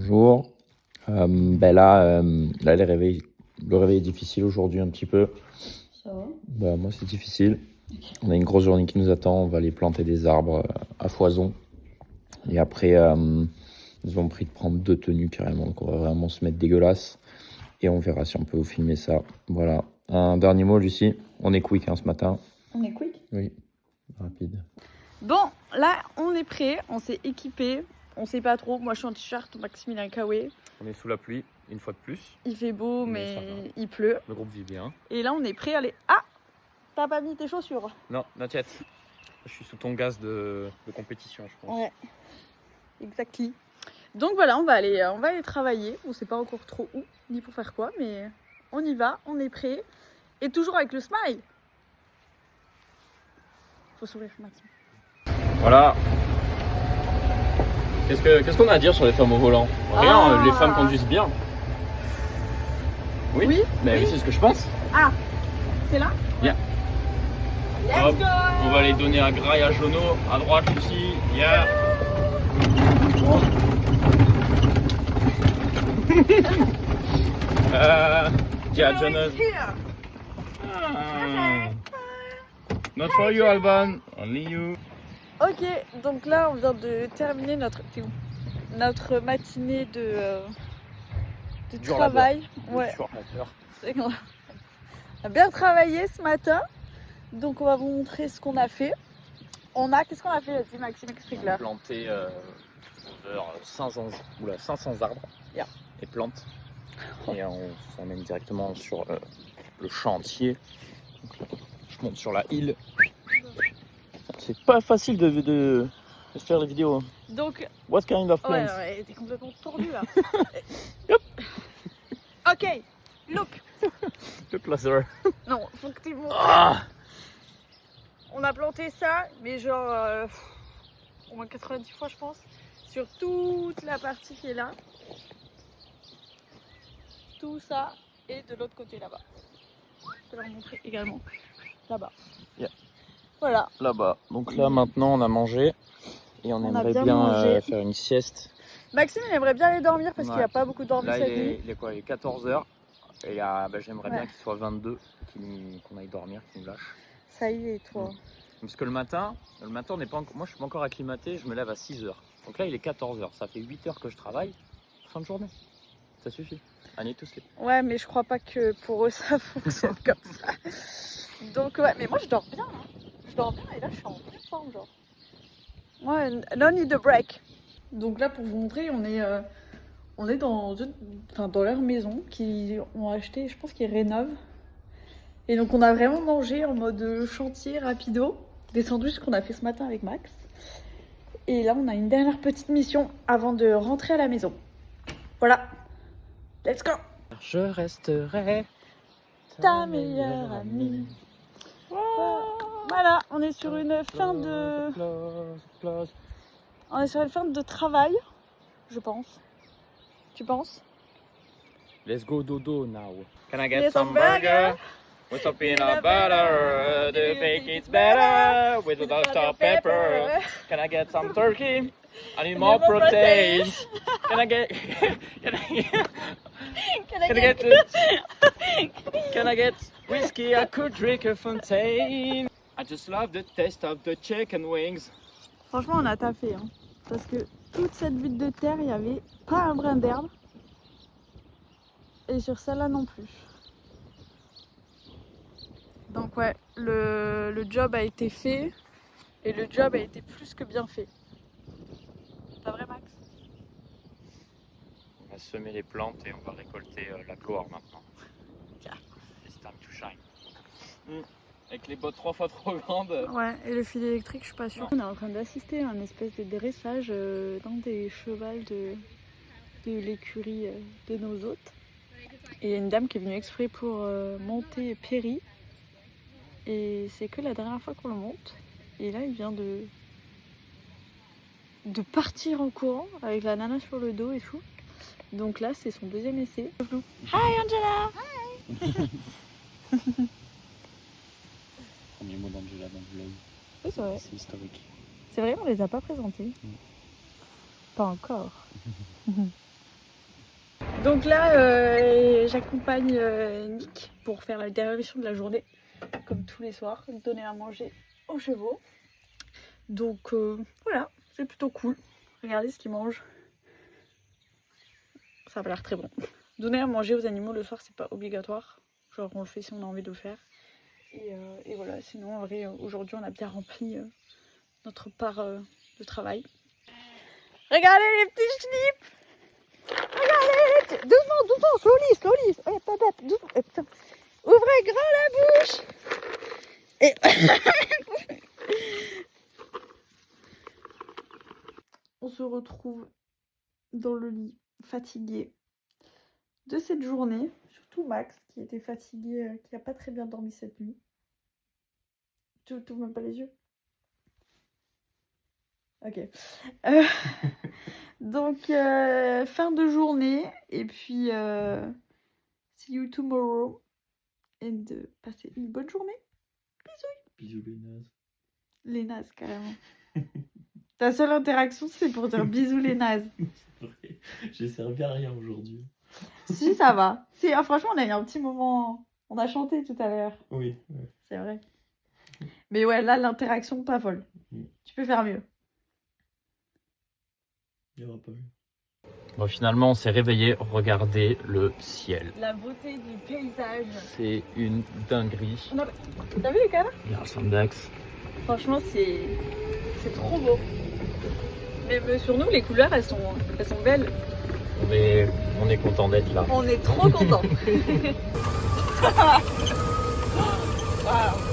Bonjour. Là le réveil est difficile aujourd'hui un petit peu. Ça va? Moi c'est difficile. On a une grosse journée qui nous attend. On va aller planter des arbres à foison. Et après, nous avons pris de prendre 2 tenues carrément. Donc on va vraiment se mettre dégueulasse. Et on verra si on peut vous filmer ça. Voilà. Un dernier mot, Lucie. On est quick ce matin. On est quick? Oui. Rapide. Bon, là, on est prêt. On s'est équipé. On sait pas trop. Moi, je suis en t-shirt. Maxime, il est en kawaii. On est sous la pluie, une fois de plus. Il fait beau, Mais mais il pleut. Le groupe vit bien. Et là, on est prêt à aller... Ah! T'as pas mis tes chaussures? Non, not yet. Je suis sous ton gaz de compétition, je pense. Ouais. Exactly. Donc voilà, on va aller travailler. On sait pas encore trop où, ni pour faire quoi, mais on y va, on est prêt. Et toujours avec le smile. Faut sourire, Maxime. Voilà. Qu'est-ce qu'on a à dire sur les femmes au volant? Rien, les femmes conduisent bien. Oui, mais oui. C'est ce que je pense. Ah, c'est là? Yeah. Let's go! On va les donner à Graille, à Jono, à droite, Lucie. Yeah. Yeah, Jonas. Not for you, Alban. Only you. Ok, donc là, on vient de terminer notre matinée de travail. Ouais. On a bien travaillé ce matin. Donc on va vous montrer ce qu'on a fait. Qu'est-ce qu'on a fait, vas-y Maxime, explique-leur. On a planté 500 arbres et plantes. Et on s'emmène directement sur le chantier. Donc là, je monte sur la île. C'est pas facile de faire les vidéos. Donc, what kind of plants? Ouais, t'es complètement tordu là. Yep. Ok, look. Le closer. Non, faut que tu montres. Ah. On a planté ça, mais genre au moins 90 fois je pense, sur toute la partie qui est là. Tout ça et de l'autre côté là-bas. Je peux leur montrer également. Là-bas. Yeah. Voilà. Là-bas. Donc là maintenant on a mangé et on aimerait bien faire une sieste. Maxime il aimerait bien aller dormir parce qu'il n'a pas beaucoup dormi cette nuit. Il est quoi? Il est 14h. Et j'aimerais bien qu'il soit 22, qu'on aille dormir, qu'il nous lâche. Ça y est, toi. Parce que le matin on n'est pas moi je suis pas encore acclimaté, je me lève à 6h. Donc là il est 14h, ça fait 8 heures que je travaille, fin de journée. Ça suffit. I need to sleep. Ouais, mais je crois pas que pour eux ça fonctionne comme ça. Donc ouais, mais moi je dors bien. Hein. Je dors bien et là je suis en pleine forme genre. Ouais, no need a break. Donc là pour vous montrer, on est dans leur maison qu'ils ont acheté, je pense qu'ils rénovent. Et donc on a vraiment mangé en mode chantier rapido, des sandwichs qu'on a fait ce matin avec Max. Et là on a une dernière petite mission avant de rentrer à la maison. Voilà, let's go. Je resterai ta meilleure amie. Voilà, on est sur une fin de... On est sur une fin de travail, je pense. Tu penses? Let's go dodo now. Can I get some burger? With some peanut butter, do you think it's better? With a lot of pepper. Can I get some turkey? I need more protein. Can I get? Can I get whiskey? I could drink a fontaine. I just love the taste of the chicken wings. Franchement, on a taffé, hein, parce que toute cette butte de terre, il n'y avait pas un brin d'herbe. Et sur celle-là non plus. Donc ouais, le job a été fait et le job a été plus que bien fait. Pas vrai Max? On va semer les plantes et on va récolter la gloire maintenant. It's time to shine. Avec les bottes 3 fois trop grandes. Ouais, et le fil électrique, je suis pas sûre. On est en train d'assister à un espèce de dressage dans des chevals de l'écurie de nos hôtes. Et il y a une dame qui est venue exprès pour monter Perry. Et c'est que la dernière fois qu'on le monte. Et là, il vient de partir en courant avec la nana sur le dos et tout. Donc là, c'est son deuxième essai. Hi Angela! Hi! Premier mot d'Angela dans le vlog. Oui, c'est vrai. C'est historique. C'est vrai, on les a pas présentés. Pas encore. Donc là, j'accompagne Nick pour faire la dernière mission de la journée, comme tous les soirs, donner à manger aux chevaux. Donc voilà, c'est plutôt cool. Regardez ce qu'ils mangent. Ça a l'air très bon. Donner à manger aux animaux le soir, c'est pas obligatoire. Genre on le fait si on a envie de le faire. Et voilà, sinon en vrai, aujourd'hui on a bien rempli notre part de travail. Regardez les petits schnips! Regardez! Doucement, doucement, slowly! Oh, pas bête, doucement. Putain. Ouvrez grand la bouche! Et... on se retrouve dans le lit, fatigué de cette journée. Surtout Max, qui était fatigué, qui n'a pas très bien dormi cette nuit. Tu n'ouvres même pas les yeux? Ok. Donc, fin de journée. Et puis, see you tomorrow. Et de passer une bonne journée. Bisous. Bisous les nazes. Les nazes, carrément. Ta seule interaction, c'est pour dire bisous les nazes. J'ai servi à rien aujourd'hui. Si, ça va. Si, ah, franchement, on a eu un petit moment... On a chanté tout à l'heure. Oui. C'est vrai. Mais ouais, là, l'interaction, pas folle. Tu peux faire mieux. Il n'y aura pas mieux. Bon, finalement, on s'est réveillé, regardez le ciel. La beauté du paysage. C'est une dinguerie. T'as vu les canards? Il y a un Sandax. Franchement, c'est trop beau. Mais sur nous, les couleurs, elles sont belles. On est content d'être là. On est trop contents. Wow.